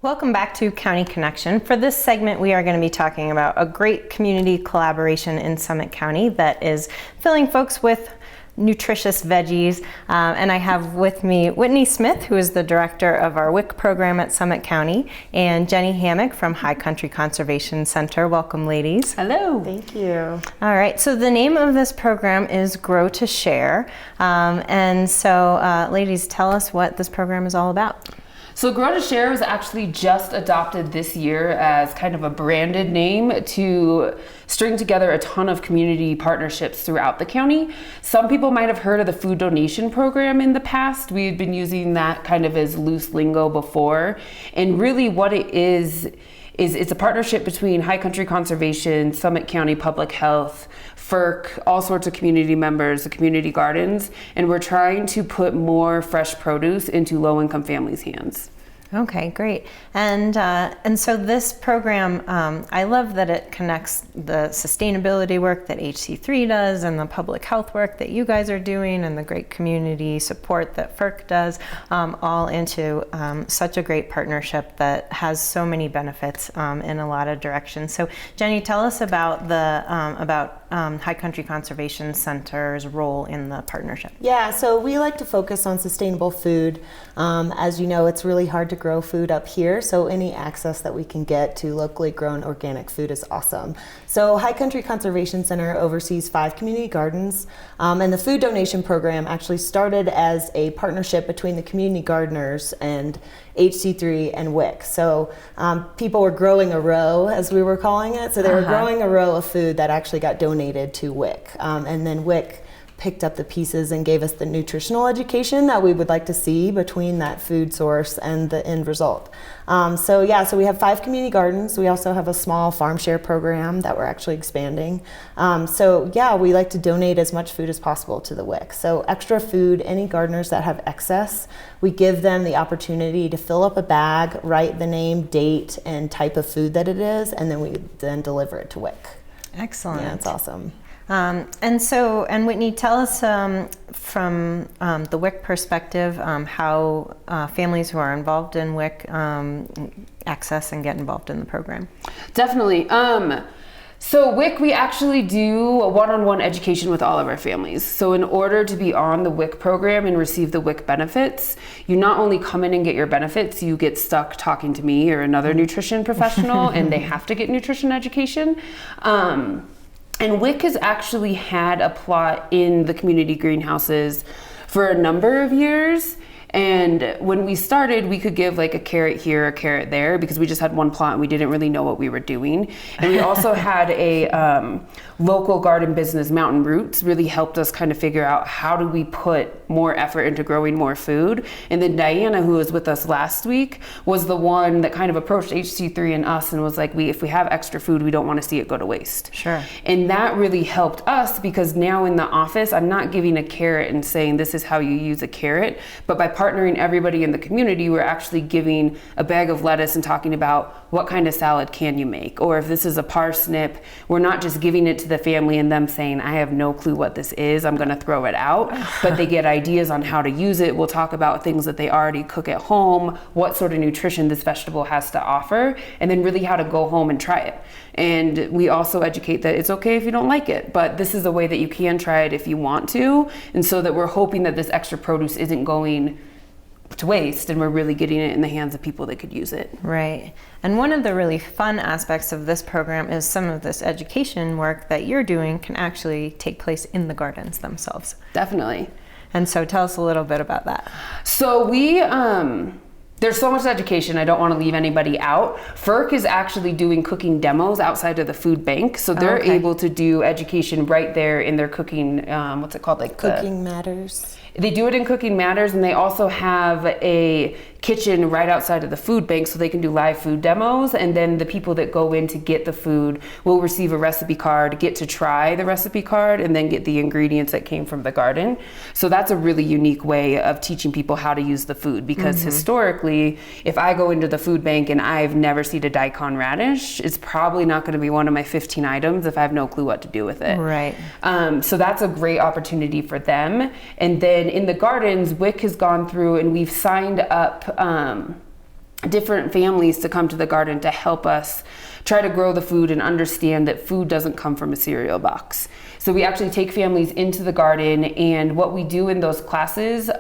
Welcome back to County Connection. For this segment, we are going to be talking about a great community collaboration in Summit County that is filling folks with nutritious veggies. And I have with me Whitney Smith, who is the director of our WIC program at Summit County, and Jenny Hammock from High Country Conservation Center. Welcome, ladies. Hello. Thank you. All right, so the name of this program is Grow to Share. And so, ladies, tell us what this program is all about. So Grow to Share was actually just adopted this year as kind of a branded name to string together a ton of community partnerships throughout the county. Some people might have heard of the food donation program in the past. We had been using that kind of as loose lingo before. And really what it is it's a partnership between High Country Conservation, Summit County Public Health, FERC, all sorts of community members, the community gardens, and we're trying to put more fresh produce into low-income families' hands. Okay, great. And so this program, I love that it connects the sustainability work that HC3 does and the public health work that you guys are doing and the great community support that FERC does, all into such a great partnership that has so many benefits in a lot of directions. So Jenny, tell us about the High Country Conservation Center's role in the partnership. Yeah, so we like to focus on sustainable food. As you know, it's really hard to grow food up here, so any access that we can get to locally grown organic food is awesome. So High Country Conservation Center oversees 5 community gardens, and the food donation program actually started as a partnership between the community gardeners and HC3 and WIC. So people were growing a row, as we were calling it. So they were growing a row of food that actually got donated to WIC. And then WIC picked up the pieces and gave us the nutritional education that we would like to see between that food source and the end result. So we have 5 community gardens. We also have a small farm share program that we're actually expanding. We like to donate as much food as possible to the WIC. So extra food, any gardeners that have excess, we give them the opportunity to fill up a bag, write the name, date, and type of food that it is, and then we deliver it to WIC. Excellent. Yeah, it's awesome. And Whitney, tell us from the WIC perspective how families who are involved in WIC access and get involved in the program. Definitely. So WIC, we actually do one-on-one education with all of our families. So in order to be on the WIC program and receive the WIC benefits, you not only come in and get your benefits, you get stuck talking to me or another nutrition professional and they have to get nutrition education. And WIC has actually had a plot in the community greenhouses for a number of years. And when we started, we could give like a carrot here, a carrot there, because we just had one plot and we didn't really know what we were doing. And we also had a local garden business, Mountain Roots, really helped us kind of figure out how do we put more effort into growing more food. And then Diana, who was with us last week, was the one that kind of approached HC3 and us and was like, if we have extra food, we don't want to see it go to waste. Sure. And that really helped us because now in the office, I'm not giving a carrot and saying this is how you use a carrot, but by partnering everybody in the community, we're actually giving a bag of lettuce and talking about what kind of salad can you make? Or if this is a parsnip, we're not just giving it to the family and them saying, I have no clue what this is, I'm gonna throw it out, but they get ideas on how to use it. We'll talk about things that they already cook at home, what sort of nutrition this vegetable has to offer, and then really how to go home and try it. And we also educate that it's okay if you don't like it, but this is a way that you can try it if you want to, and so that we're hoping that this extra produce isn't going to waste and we're really getting it in the hands of people that could use it. Right. And one of the really fun aspects of this program is some of this education work that you're doing can actually take place in the gardens themselves. Definitely. And so tell us a little bit about that. So we there's so much education, I don't want to leave anybody out. FERC is actually doing cooking demos outside of the food bank. So they're able to do education right there in their cooking, what's it called? Like Cooking Matters. They do it in Cooking Matters, and they also have a kitchen right outside of the food bank so they can do live food demos, and then the people that go in to get the food will receive a recipe card, get to try the recipe card, and then get the ingredients that came from the garden. So that's a really unique way of teaching people how to use the food, because historically, if I go into the food bank and I've never seen a daikon radish, it's probably not going to be one of my 15 items if I have no clue what to do with it. Right. So that's a great opportunity for them. And then in the gardens, WIC has gone through and we've signed up different families to come to the garden to help us try to grow the food and understand that food doesn't come from a cereal box. So we actually take families into the garden, and what we do in those classes,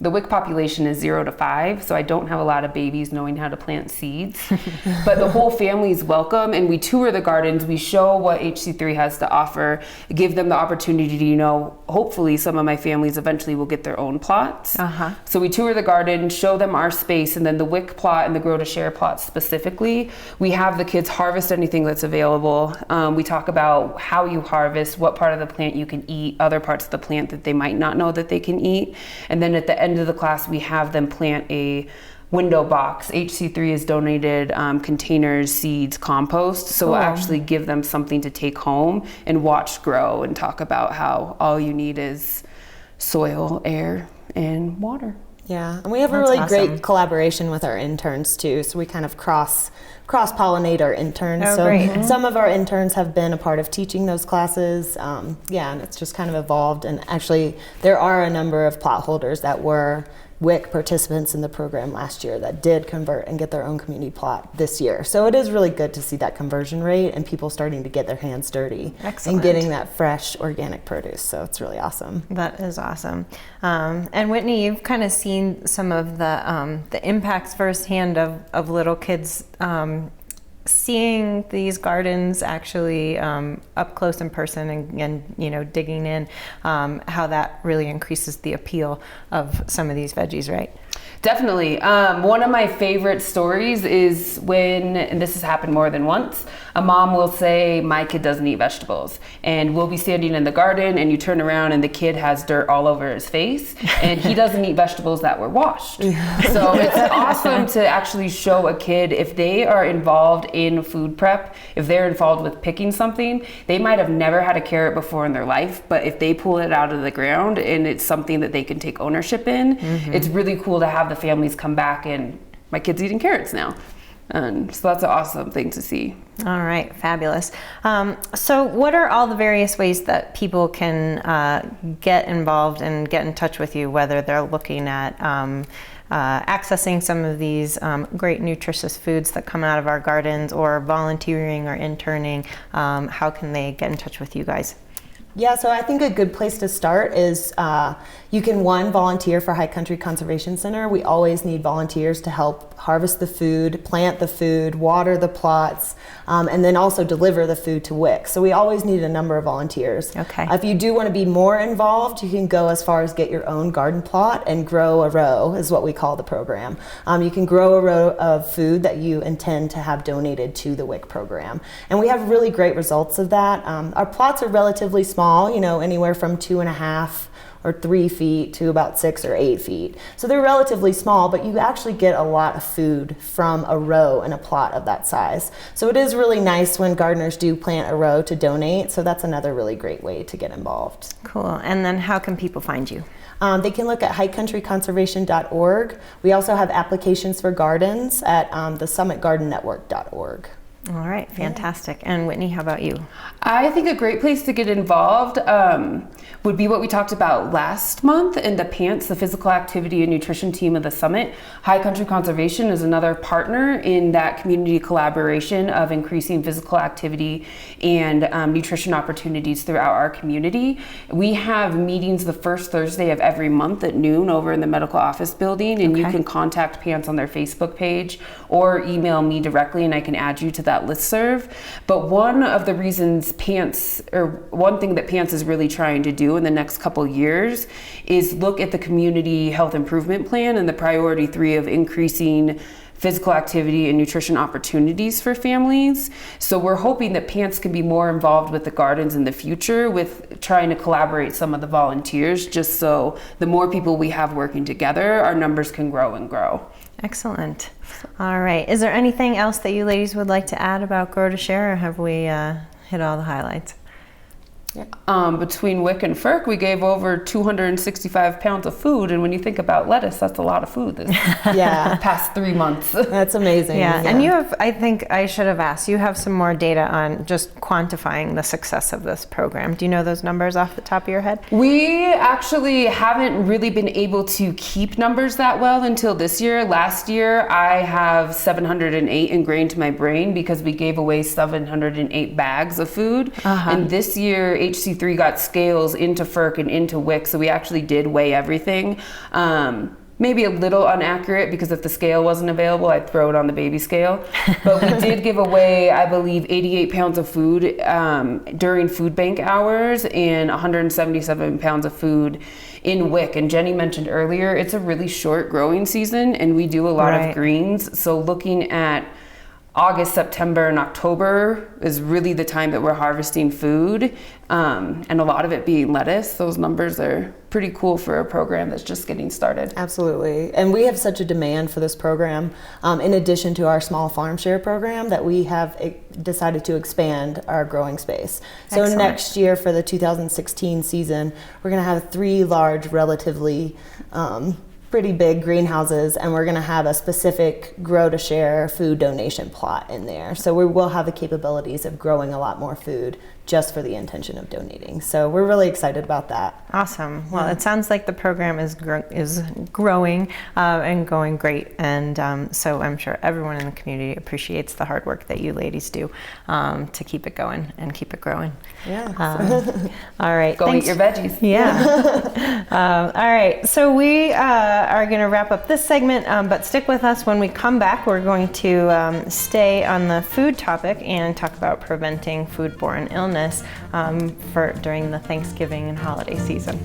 the WIC population is 0 to 5, so I don't have a lot of babies knowing how to plant seeds, but the whole family is welcome, and we tour the gardens, we show what HC3 has to offer, give them the opportunity to, hopefully some of my families eventually will get their own plots. So we tour the garden, show them our space, and then the WIC plot and the Grow to Share plot specifically, we have the kids harvest anything that's available. We talk about how you harvest, what part of the plant you can eat, other parts of the plant that they might not know that they can eat, and then at the end of the class we have them plant a window box. HC3 has donated containers, seeds, compost, so we'll actually give them something to take home and watch grow, and talk about how all you need is soil, air, and water. Yeah, and we have a really great collaboration with our interns too. So we kind of cross-pollinate our interns. Great. Some of our interns have been a part of teaching those classes. And it's just kind of evolved. And actually, there are a number of plot holders that were WIC participants in the program last year that did convert and get their own community plot this year. So it is really good to see that conversion rate and people starting to get their hands dirty and getting that fresh organic produce. So it's really awesome. That is awesome. And Whitney, you've kind of seen some of the impacts firsthand of little kids seeing these gardens actually up close in person and digging in, how that really increases the appeal of some of these veggies, right? Definitely. One of my favorite stories is when, and this has happened more than once, a mom will say, my kid doesn't eat vegetables. And we'll be standing in the garden and you turn around and the kid has dirt all over his face and he doesn't eat vegetables that were washed. So it's awesome to actually show a kid, if they are involved in food prep, if they're involved with picking something, they might have never had a carrot before in their life, but if they pull it out of the ground and it's something that they can take ownership in, it's really cool to have the families come back and my kid's eating carrots now. And so that's an awesome thing to see. All right, fabulous. So what are all the various ways that people can get involved and get in touch with you, whether they're looking at accessing some of these great nutritious foods that come out of our gardens, or volunteering or interning? How can they get in touch with you guys? Yeah, so I think a good place to start is you can, volunteer for High Country Conservation Center. We always need volunteers to help harvest the food, plant the food, water the plots, and then also deliver the food to WIC. So we always need a number of volunteers. Okay. If you do want to be more involved, you can go as far as get your own garden plot and grow a row, is what we call the program. You can grow a row of food that you intend to have donated to the WIC program. And we have really great results of that. Our plots are relatively small, anywhere from 2.5 or 3 feet to about 6 or 8 feet. So they're relatively small, but you actually get a lot of food from a row in a plot of that size. So it is really nice when gardeners do plant a row to donate. So that's another really great way to get involved. Cool. And then how can people find you? They can look at highcountryconservation.org. We also have applications for gardens at thesummitgardennetwork.org. All right, fantastic. And Whitney, how about you? I think a great place to get involved would be what we talked about last month in the PANTS, the Physical Activity and Nutrition team of the Summit. High Country Conservation is another partner in that community collaboration of increasing physical activity and nutrition opportunities throughout our community. We have meetings the first Thursday of every month at noon over in the medical office building, and you can contact PANTS on their Facebook page or email me directly and I can add you to that listserv. But one of the reasons one thing that PANTS is really trying to do in the next couple years is look at the community health improvement plan and the priority 3 of increasing physical activity and nutrition opportunities for families. So we're hoping that PANTS can be more involved with the gardens in the future with trying to collaborate some of the volunteers, just so the more people we have working together, our numbers can grow and grow. Excellent. All right. Is there anything else that you ladies would like to add about Grow to Share, or have we hit all the highlights? Between WIC and FERC, we gave over 265 pounds of food. And when you think about lettuce, that's a lot of food this past 3 months. That's amazing. Yeah, and you have, I think I should have asked, you have some more data on just quantifying the success of this program. Do you know those numbers off the top of your head? We actually haven't really been able to keep numbers that well until this year. Last year, I have 708 ingrained to my brain because we gave away 708 bags of food. And this year, HC3 got scales into FERC and into WIC, so we actually did weigh everything. Maybe a little inaccurate because if the scale wasn't available, I'd throw it on the baby scale. But we did give away, I believe, 88 pounds of food during food bank hours and 177 pounds of food in WIC. And Jenny mentioned earlier, it's a really short growing season and we do a lot of greens. So looking at August, September, and October is really the time that we're harvesting food, and a lot of it being lettuce. Those numbers are pretty cool for a program that's just getting started. Absolutely. And we have such a demand for this program, in addition to our small farm share program, that we have decided to expand our growing space. So next year for the 2016 season, we're going to have 3 large, relatively pretty big greenhouses, and we're going to have a specific grow to share food donation plot in there. So we will have the capabilities of growing a lot more food just for the intention of donating. So we're really excited about that. Awesome. Well, it sounds like the program is growing and going great. And so I'm sure everyone in the community appreciates the hard work that you ladies do to keep it going and keep it growing. Yeah. All right. Go eat your veggies. Yeah. All right. So we are going to wrap up this segment, but stick with us. When we come back, we're going to stay on the food topic and talk about preventing foodborne illness during the Thanksgiving and holiday season.